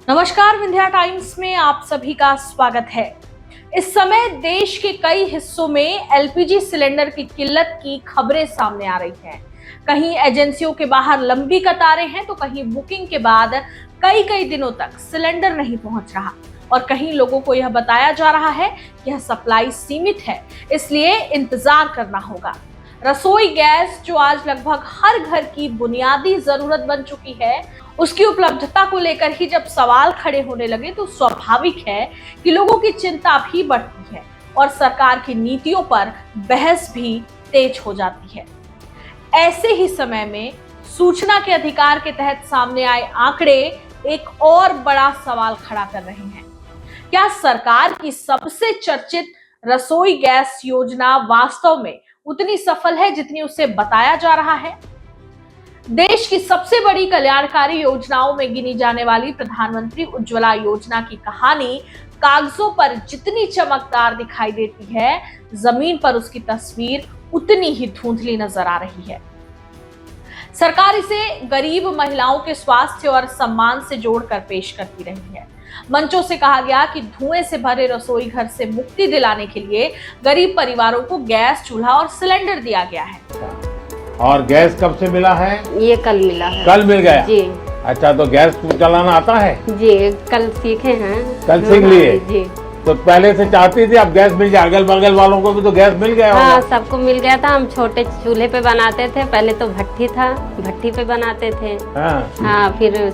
नमस्कार, विंध्या टाइम्स में आप सभी का स्वागत है। इस समय देश के कई हिस्सों में एलपीजी सिलेंडर की किल्लत की खबरें सामने आ रही हैं। कहीं एजेंसियों के बाहर लंबी कतारें हैं तो कहीं बुकिंग के बाद कई कई दिनों तक सिलेंडर नहीं पहुंच रहा और कहीं लोगों को यह बताया जा रहा है कि यह सप्लाई सीमित है, इसलिए इंतजार करना होगा। रसोई गैस जो आज लगभग हर घर की बुनियादी जरूरत बन चुकी है, उसकी उपलब्धता को लेकर ही जब सवाल खड़े होने लगे तो स्वाभाविक है कि लोगों की चिंता भी बढ़ती है और सरकार की नीतियों पर बहस भी तेज हो जाती है। ऐसे ही समय में सूचना के अधिकार के तहत सामने आए आंकड़े एक और बड़ा सवाल खड़ा कर रहे हैं। क्या सरकार की सबसे चर्चित रसोई गैस योजना वास्तव में उतनी सफल है जितनी उसे बताया जा रहा है? देश की सबसे बड़ी कल्याणकारी योजनाओं में गिनी जाने वाली प्रधानमंत्री उज्ज्वला योजना की कहानी कागजों पर जितनी चमकदार दिखाई देती है, जमीन पर उसकी तस्वीर उतनी ही धुंधली नजर आ रही है। सरकार इसे गरीब महिलाओं के स्वास्थ्य और सम्मान से जोड़कर पेश करती रही है। मंचों से कहा गया कि धुएं से भरे रसोई घर से मुक्ति दिलाने के लिए गरीब परिवारों को गैस चूल्हा और सिलेंडर दिया गया है। और गैस कब से मिला है? ये कल मिला है। कल मिल गया जी। अच्छा, तो गैस चलाना आता है? जी, कल सीखे हैं। कल सीख लिए? जी। तो पहले से चाहती थी, अब गैस मिल जाए। अगल बगल वालों को भी तो गैस मिल गया हाँ, होगा। सबको मिल गया था। हम छोटे चूल्हे पे बनाते थे, पहले तो भट्ठी था, भट्ठी पे बनाते थे। हाँ, फिर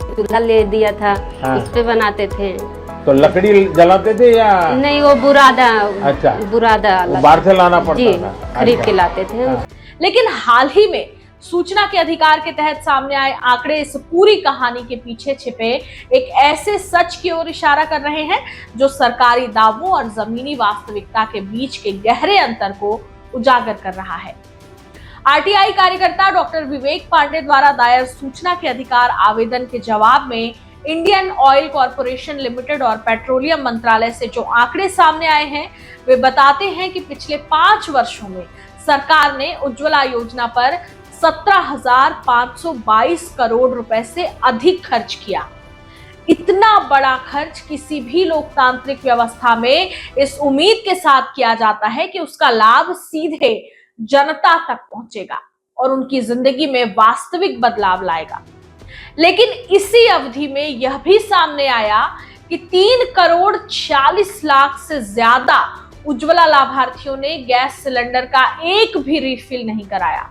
चूल्हा ले दिया था। हाँ। उस पे बनाते थे। तो लकड़ी जलाते थे या नहीं? वो बुरादा। अच्छा, बुरादा बाहर से लाना पड़ता जी, था? खरीद के लाते थे। हाँ। लेकिन हाल ही में सूचना के अधिकार के तहत सामने आए आंकड़े इस पूरी कहानी के पीछे छिपे एक ऐसे सच की ओर इशारा कर रहे हैं जो सरकारी दावों और जमीनी वास्तविकता के बीच के गहरे अंतर को उजागर कर रहा है। आरटीआई कार्यकर्ता डॉक्टर विवेक पांडे द्वारा दायर सूचना के अधिकार आवेदन के जवाब में इंडियन ऑयल कॉरपोरेशन लिमिटेड और पेट्रोलियम मंत्रालय से जो आंकड़े सामने आए हैं, वे बताते हैं कि पिछले 5 वर्षों में सरकार ने उज्ज्वला योजना पर 17,522 करोड़ रुपए से अधिक खर्च किया। इतना बड़ा खर्च किसी भी लोकतांत्रिक व्यवस्था में इस उम्मीद के साथ किया जाता है कि उसका लाभ सीधे जनता तक पहुंचेगा और उनकी जिंदगी में वास्तविक बदलाव लाएगा। लेकिन इसी अवधि में यह भी सामने आया कि 3 करोड़ 46 लाख से ज्यादा उज्ज्वला लाभार्थियों ने गैस सिलेंडर का एक भी रिफिल नहीं कराया।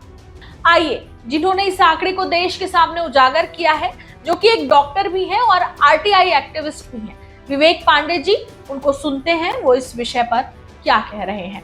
आइए, जिन्होंने इस आंकड़े को देश के सामने उजागर किया है, जो कि एक डॉक्टर भी हैं और आरटीआई एक्टिविस्ट भी हैं, विवेक पांडे जी, उनको सुनते हैं वो इस विषय पर क्या कह रहे हैं।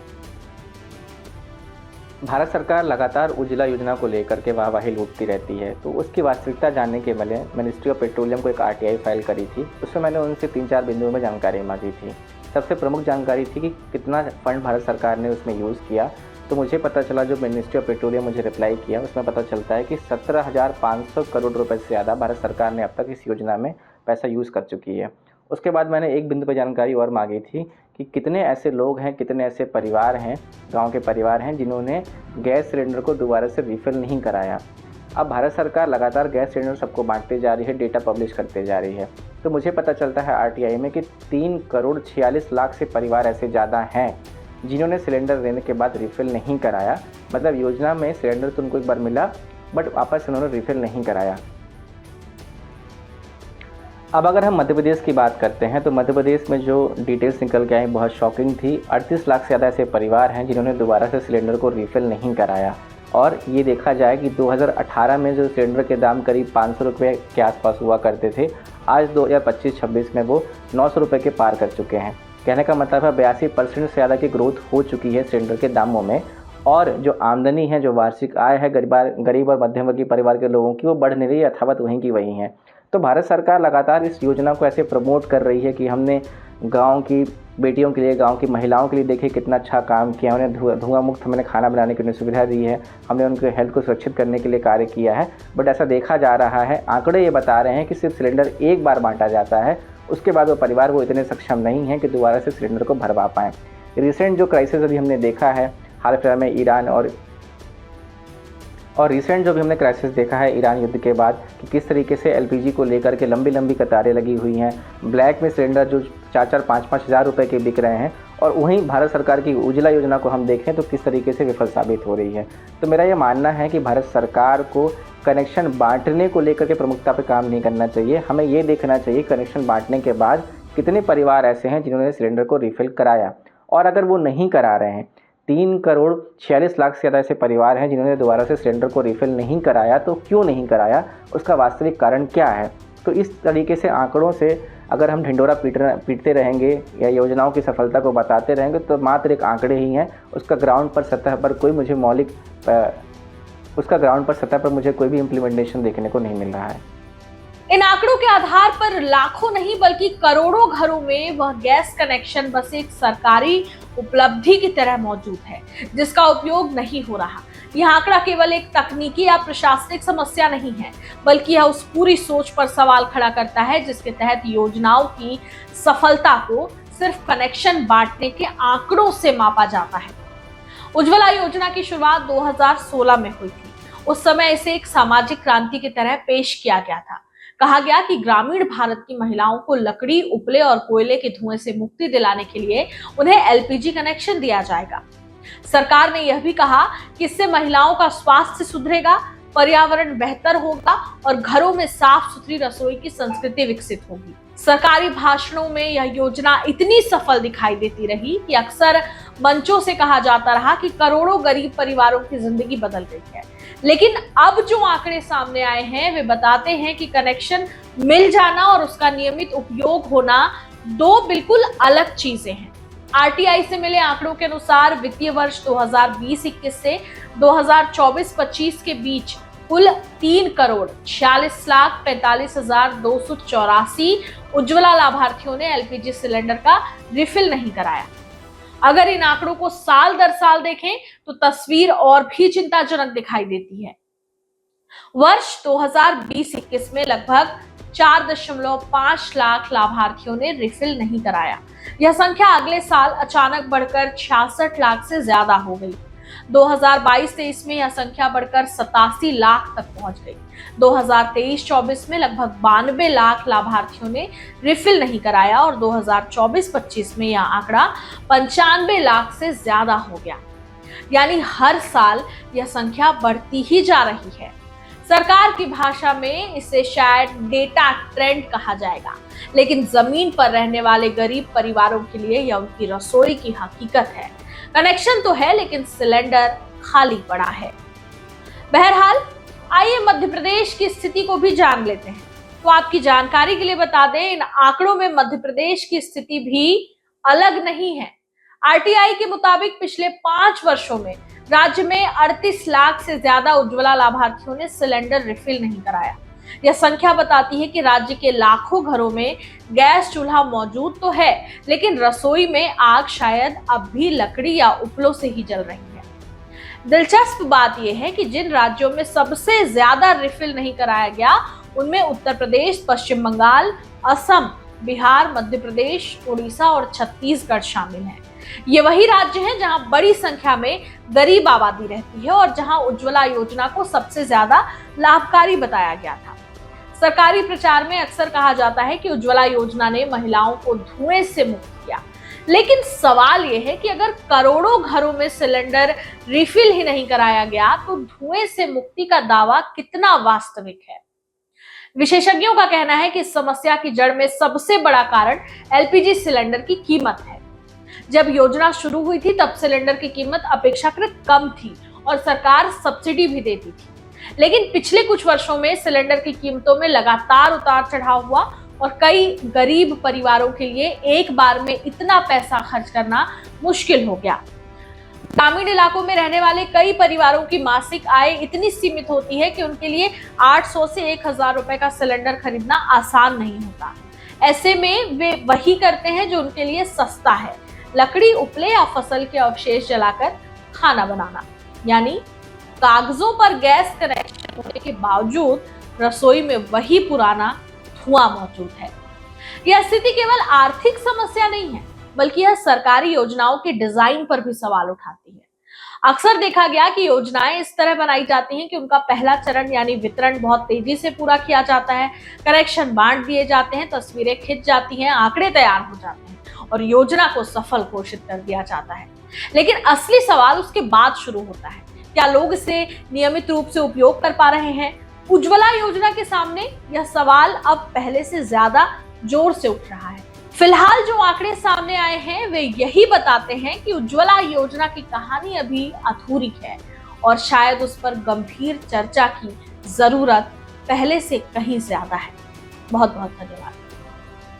भारत सरकार लगातार उज्ज्वला योजना को लेकर के वाहवाही लूटती रहती है, तो उसकी वास्तविकता जानने के लिए मिनिस्ट्री ऑफ पेट्रोलियम को एक आरटीआई फाइल करी थी। उसमें मैंने उनसे 3-4 बिंदुओं में जानकारी मांगी थी। सबसे प्रमुख जानकारी थी कि कितना फंड भारत सरकार ने उसमें यूज़ किया। तो मुझे पता चला, जो मिनिस्ट्री ऑफ पेट्रोलियम मुझे रिप्लाई किया उसमें पता चलता है कि 17,500 करोड़ रुपए से ज़्यादा भारत सरकार ने अब तक इस योजना में पैसा यूज़ कर चुकी है। उसके बाद मैंने एक बिंदु पर जानकारी और मांगी थी कि कितने ऐसे लोग हैं, कितने ऐसे परिवार हैं, गांव के परिवार हैं जिन्होंने गैस सिलेंडर को दोबारा से रिफ़िल नहीं कराया। अब भारत सरकार लगातार गैस सिलेंडर सबको बांटते जा रही है, डेटा पब्लिश करते जा रही है। तो मुझे पता चलता है आरटीआई में कि 3 करोड़ 46 लाख से परिवार ऐसे ज़्यादा हैं जिन्होंने सिलेंडर लेने के बाद रिफ़िल नहीं कराया। मतलब योजना में सिलेंडर तो उनको एक बार मिला, बट वापस उन्होंने रिफ़िल नहीं कराया। अब अगर हम मध्य प्रदेश की बात करते हैं तो मध्य प्रदेश में जो डिटेल्स निकल के आई बहुत शॉकिंग थी। 38 लाख से ज़्यादा ऐसे परिवार हैं जिन्होंने दोबारा से सिलेंडर को रिफ़िल नहीं कराया। और ये देखा जाए कि 2018 में जो सिलेंडर के दाम करीब 500 रुपये के आसपास हुआ करते थे, आज 2025-26 में वो 900 रुपये के पार कर चुके हैं। कहने का मतलब है 82% से ज़्यादा की ग्रोथ हो चुकी है सिलेंडर के दामों में। और जो आमदनी है, जो वार्षिक आय है गरीब और मध्यम वर्गीय परिवार के लोगों की, वो बढ़ नहीं रही है, यथावत वहीं की वहीं है। तो भारत सरकार लगातार इस योजना को ऐसे प्रमोट कर रही है कि हमने गांव की बेटियों के लिए, गांव की महिलाओं के लिए देखिए कितना अच्छा काम किया, उन्हें धुआं मुक्त हमने खाना बनाने की सुविधा दी है, हमने उनके हेल्थ को सुरक्षित करने के लिए कार्य किया है। बट ऐसा देखा जा रहा है, आंकड़े ये बता रहे हैं कि सिर्फ सिलेंडर एक बार बांटा जाता है, उसके बाद वो परिवार वो इतने सक्षम नहीं है कि दोबारा से सिलेंडर को भरवा पाएँ। रिसेंट जो क्राइसिस अभी हमने देखा है हाल फिलहाल में ईरान और रिसेंट जो भी हमने क्राइसिस देखा है ईरान युद्ध के बाद कि किस तरीके से एलपीजी को लेकर के लंबी लंबी कतारें लगी हुई हैं, ब्लैक में सिलेंडर जो 4-5 हज़ार रुपये के बिक रहे हैं, और वहीं भारत सरकार की उज्ज्वला योजना को हम देखें तो किस तरीके से विफल साबित हो रही है। तो मेरा ये मानना है कि भारत सरकार को कनेक्शन बांटने को लेकर के प्रमुखता पर काम नहीं करना चाहिए। हमें ये देखना चाहिए कनेक्शन बांटने के बाद कितने परिवार ऐसे हैं जिन्होंने सिलेंडर को रिफ़िल कराया, और अगर वो नहीं करा रहे हैं, 3,46,00,000 से ज़्यादा ऐसे परिवार हैं जिन्होंने दोबारा से सिलेंडर को रिफ़िल नहीं कराया, तो क्यों नहीं कराया, उसका वास्तविक कारण क्या है। तो इस तरीके से आंकड़ों से अगर हम ढिंढोरा पीटते रहेंगे या योजनाओं की सफलता को बताते रहेंगे तो मात्र एक आंकड़े ही हैं, उसका ग्राउंड पर सतह पर कोई भी इम्प्लीमेंटेशन देखने को नहीं मिल रहा है। इन आंकड़ों के आधार पर लाखों नहीं बल्कि करोड़ों घरों में वह गैस कनेक्शन बस एक सरकारी उपलब्धि की तरह मौजूद है जिसका उपयोग नहीं हो रहा। यह आंकड़ा केवल एक तकनीकी या प्रशासनिक समस्या नहीं है, बल्कि यह उस पूरी सोच पर सवाल खड़ा करता है जिसके तहत योजनाओं की सफलता को सिर्फ कनेक्शन बांटने के आंकड़ों से मापा जाता है। उज्ज्वला योजना की शुरुआत 2016 में हुई थी। उस समय इसे एक सामाजिक क्रांति की तरह पेश किया गया था। कहा गया कि ग्रामीण भारत की महिलाओं को लकड़ी, उपले और कोयले के धुएं से मुक्ति दिलाने के लिए उन्हें एलपीजी कनेक्शन दिया जाएगा। सरकार ने यह भी कहा कि इससे महिलाओं का स्वास्थ्य सुधरेगा, पर्यावरण बेहतर होगा और घरों में साफ सुथरी रसोई की संस्कृति विकसित होगी। सरकारी भाषणों में यह योजना इतनी सफल दिखाई देती रही कि अक्सर मंचों से कहा जाता रहा कि करोड़ों गरीब परिवारों की जिंदगी बदल गई है। लेकिन अब जो आंकड़े सामने आए हैं वे बताते हैं कि कनेक्शन मिल जाना और उसका नियमित उपयोग होना दो बिल्कुल अलग चीजें हैं। आरटीआई से मिले आंकड़ों के अनुसार वित्तीय वर्ष 2020-21 से 2024-25 के बीच कुल 3,46,45,284 उज्ज्वला लाभार्थियों ने एलपीजी सिलेंडर का रिफिल नहीं कराया। अगर इन आंकड़ों को साल दर साल देखें तो तस्वीर और भी चिंताजनक दिखाई देती है। वर्ष 2020-21 में लगभग 4.5 लाख लाभार्थियों ने रिफिल नहीं कराया। यह संख्या अगले साल अचानक बढ़कर 66 लाख से ज्यादा हो गई। 2022-23 में यह संख्या बढ़कर 87 लाख तक पहुंच गई। 2023-24 में लगभग 92 लाख लाभार्थियों ने रिफिल नहीं कराया और 2024-25 में यह आंकड़ा 95 लाख से ज्यादा हो गया। यानी हर साल यह संख्या बढ़ती ही जा रही है। सरकार की भाषा में इसे शायद डेटा ट्रेंड कहा जाएगा, लेकिन जमीन पर रहने वाले गरीब परिवारों के लिए यह उनकी रसोई की हकीकत है। कनेक्शन तो है लेकिन सिलेंडर खाली पड़ा है। बहरहाल आइए मध्य प्रदेश की स्थिति को भी जान लेते हैं। तो आपकी जानकारी के लिए बता दें, इन आंकड़ों में मध्य प्रदेश की स्थिति भी अलग नहीं है। आरटीआई के मुताबिक पिछले 5 वर्षों में राज्य में 38 लाख से ज्यादा उज्ज्वला लाभार्थियों ने सिलेंडर रिफिल नहीं कराया। यह संख्या बताती है कि राज्य के लाखों घरों में गैस चूल्हा मौजूद तो है, लेकिन रसोई में आग शायद अब भी लकड़ी या उपलों से ही जल रही है। दिलचस्प बात यह है कि जिन राज्यों में सबसे ज्यादा रिफिल नहीं कराया गया उनमें उत्तर प्रदेश, पश्चिम बंगाल, असम, बिहार, मध्य प्रदेश, उड़ीसा और छत्तीसगढ़ शामिल हैं। ये वही राज्य हैं जहां बड़ी संख्या में गरीब आबादी रहती है और जहां उज्ज्वला योजना को सबसे ज्यादा लाभकारी बताया गया था। सरकारी प्रचार में अक्सर कहा जाता है कि उज्ज्वला योजना ने महिलाओं को धुएं से मुक्त किया, लेकिन सवाल यह है कि अगर करोड़ों घरों में सिलेंडर रिफिल ही नहीं कराया गया तो धुएं से मुक्ति का दावा कितना वास्तविक है। विशेषज्ञों का कहना है कि इस समस्या की जड़ में सबसे बड़ा कारण एलपीजी सिलेंडर की कीमत है। जब योजना शुरू हुई थी तब सिलेंडर की कीमत अपेक्षाकृत कम थी और सरकार सब्सिडी भी देती थी, लेकिन पिछले कुछ वर्षों में सिलेंडर की कीमतों में लगातार उतार चढ़ाव हुआ और कई गरीब परिवारों के लिए एक बार में इतना पैसा खर्च करना मुश्किल हो गया। ग्रामीण इलाकों में रहने वाले कई परिवारों की मासिक आय इतनी सीमित होती है कि उनके लिए 800 से 1000 रुपए का सिलेंडर खरीदना आसान नहीं होता। ऐसे में वे वही करते हैं जो उनके लिए सस्ता है, लकड़ी, उपले या फसल के अवशेष जलाकर खाना बनाना। यानी कागजों पर गैस कनेक्शन होने के बावजूद रसोई में वही पुराना धुआं मौजूद है। यह स्थिति केवल आर्थिक समस्या नहीं है, बल्कि यह सरकारी योजनाओं के डिजाइन पर भी सवाल उठाती है। अक्सर देखा गया कि योजनाएं इस तरह बनाई जाती हैं कि उनका पहला चरण यानी वितरण बहुत तेजी से पूरा किया जाता है, करेक्शन बांट दिए जाते हैं, तस्वीरें खिंच जाती हैं, आंकड़े तैयार हो जाते हैं और योजना को सफल घोषित कर दिया जाता है। लेकिन असली सवाल उसके बाद शुरू होता है, क्या लोग इसे नियमित रूप से उपयोग कर पा रहे हैं? उज्ज्वला योजना के सामने यह सवाल अब पहले से ज्यादा जोर से उठ रहा है। फिलहाल जो आंकड़े सामने आए हैं वे यही बताते हैं कि उज्ज्वला योजना की कहानी अभी अधूरी है और शायद उस पर गंभीर चर्चा की जरूरत पहले से कहीं ज्यादा है। बहुत बहुत धन्यवाद।